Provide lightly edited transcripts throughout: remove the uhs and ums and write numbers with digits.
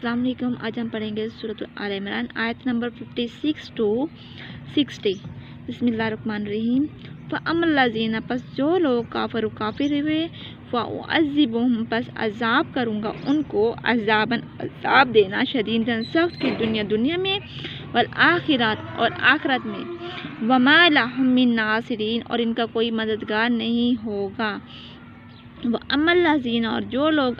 السلام علیکم۔ آج ہم پڑھیں گے سورۃ آل عمران آیت نمبر 56 to 60۔ بسم اللہ الرحمن الرحیم۔ فَأَمَّا الَّذِينَ پس جو لوگ کافر ہوئے فَأُعَذِّبُهُم پس عذاب کروں گا ان کو عذاب دینا شدیداً سخت کی دنیا میں والآخرات اور آخرت میں وَمَا لَهُم مِّن نَاصِرِينَ اور ان کا کوئی مددگار نہیں ہوگا۔ وَأَمَّا الَّذِينَ اور جو لوگ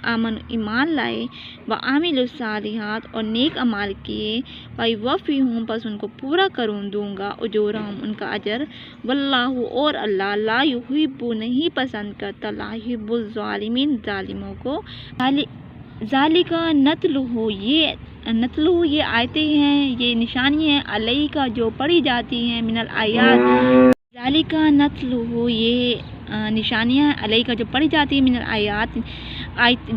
ایمان لائے وَعَمِلُوا الصَّالِحَاتِ اور نیک اعمال کیے فَيُوَفِّيهِمْ پس ان کو پورا دوں گا اجورہم ان کا اجر واللہ اور اللہ لا یحب نہیں پسند کرتا لا یحب الظالمین ظالموں کو۔ ذالک نتلوہ یہ آیتیں ہیں، یہ نشانی ہیں علیہ جو پڑھی جاتی ہیں من الآیات۔ ذالک نتلوہ یہ نشانیاں علیہ کا جو پڑھی جاتی ہیں من الآیات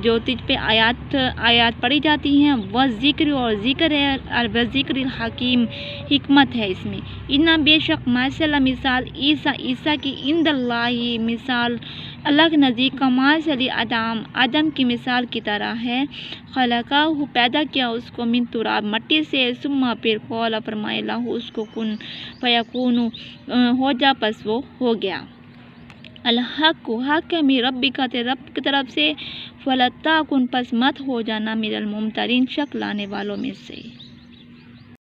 جو تجھ پہ آیات پڑھی جاتی ہیں والذکر اور ذکر ہے والذکر الحکیم حکمت ہے اس میں۔ ان بے شک مثال عیسیٰ کی عند اللہ مثال اللہ کے نزدیک کمثل آدم کی مثال کی طرح ہے۔ خلقہ پیدا کیا اس کو من تراب مٹی سے ثم پھر قال فرمائے لہ اس کو کن فیکون ہو جا پس وہ ہو گیا۔ الحق حق ہے من ربک تیرے رب کی طرف سے فلا تکن پس مت ہو جانا من الممترین شک لانے والوں میں سے۔